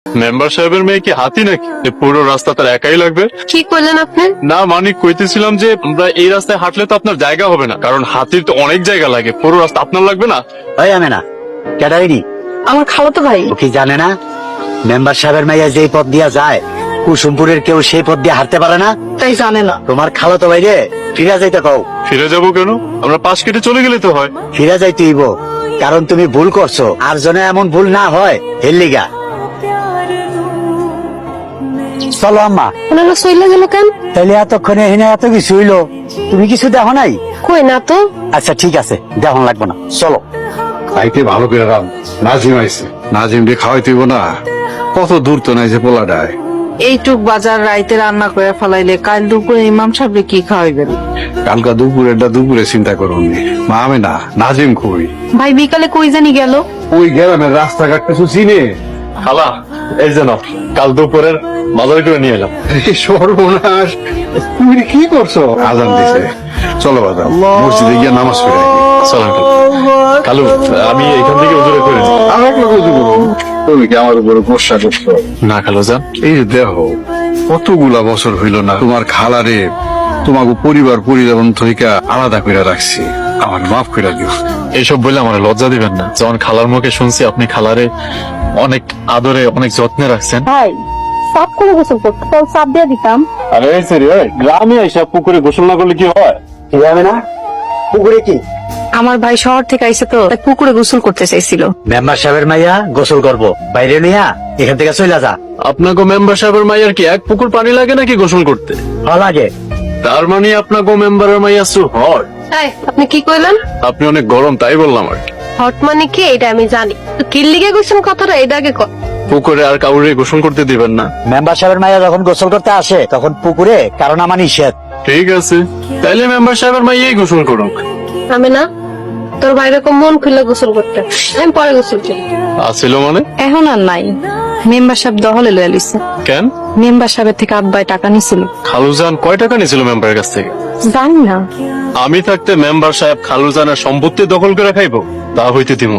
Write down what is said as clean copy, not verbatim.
Member সাহেবের মেয়ে কি হাতি নাকি যে পুরো রাস্তা তার একাই লাগবে? কি করলেন আপনি? না মানে কইতেছিলাম যে আমরা এই রাস্তায় হাঁটলে তো আপনার জায়গা হবে না, কারণ হাতির তো অনেক জায়গা লাগে, পুরো রাস্তা আপনার লাগবে না। ওই আমি না ক্যাটারিনি আমার খালাতো ভাই। ও কি জানে না মেম্বার সাহেবের মাইয়া যেই পথ দিয়া যায় কুসুমপুরের কেউ সেই পথ দিয়ে হাঁটতে পারে না? তাই জানে না। তোমার খালো তো বাইরে ফিরা যাইতে কও। ফিরে যাবো কেন? আমরা পাশ কেটে চলে গেলে তো হয়। ফিরা যাইতে হইব, কারণ তুমি ভুল করছো, আর জনে এমন ভুল না হয় এর লিগা। চলো আম্মা। ওনারা সইলা গেল কেন? তাইলে এতক্ষণে এখানে এত কিছু হইলো, তুমি কিছু দেখো নাই? কই না তো। আচ্ছা ঠিক আছে, দেখন লাগবো না, চলো। খাইতে ভালো করে রাম। নাজিম আইছে, নাজিম দিয়ে খাওয়াই তুইব না। কত দূর তো নাই যে পোলাডায়। এইটুক বাজার রাইতে রান্না করে ফেলাইলে কাল দুপুরে ইমাম সাহেব কি খাওয়াইবেন? কালকা দুপুরেরটা দুপুরে চিন্তা করুন। মা আমি না, নাজিম কই? ভাই বিকালে কই জানি গেল? ওই গ্রামের রাস্তাঘাট কিছু চিনে? খালা এই যেন কাল দুপুরের বাজারে করে নিয়ে এলাম। এই সর্বনাশ, তুমি কি করছো? আজান দিছে, চলো বাজার মসজিদে গিয়ে নামাজ পড়ে আসি। সালাম কালু, আমি এখান থেকে উজুরে করে দিই। আর এক লোক উজু করুন। তুমি কি আমার উপরে ভরসা করছো? না খালু যান। এই যে দেখো কতগুলা বছর হইল না তোমার খালারে তোমাকে পরিবার পরিজন থেকে আলাদা করে রাখছি, আমার মাফ করে দিও। এইসব বলে আমার লজ্জা দিবেন না। যখন খালার মুখে শুনছি আপনি খালারে অনেক আদরে অনেক যত্নে রাখছেন। ভাই সাফ করে গোসল করতে তো সাফ দিয়ে দিতাম। আরে সরি গ্রামে এসে পুকুরে গোসল না করলে কি হয়? ঠিক আছে না? পুকুরে কি আমার ভাই শহর থেকে আইছে তো তাই পুকুরে গোসল করতে চাইছিল। মেম্বার সাহেবের মাইয়া গোসল করবো, বাইরে নিয়া এখান থেকে চলে যা। আপনাকে মেম্বার সাহেবের মাইয়ার কি এক পুকুর পানি লাগে নাকি গোসল করতে? ভালো লাগে। তার মানে আপনাকে মেম্বারের মাইয়া সু হয়। এই আপনি কি কইলেন? আপনি অনেক গরম তাই বললাম আর কি। হট মানে কি এটা আমি জানি, তো কিল্লিগে গোসল কথাটা এটা আগে কর। পুকুরে আর কাউরে গোসল করতে দিবেন না। মেম্বার সাহেবের মাইয়া যখন গোসল করতে আসে তখন পুকুরে কারণ আমার নিষেধ। ঠিক আছে, তাইলে মেম্বার সাহেবের মাইয়াই গোসল করুক। আমি না তোর ভাই এরকম মন খুলে গোসল করতে, আমি পরে গোসল করি। আসিল মানে? এখন আর নাই। মেম্বার সাহেব দহলে লয়ে লইছে। কেন? মেম্বার সাহেবের থেকে আব্বাই টাকা নিছিল। খালুজান কয় টাকা নিছিল মেম্বারের কাছ থেকে? জানি না। আমি থাকতে মেম্বার সাহেব খালুজানের সম্পত্তি দখল করে খাইবো? তা হইতে দিব।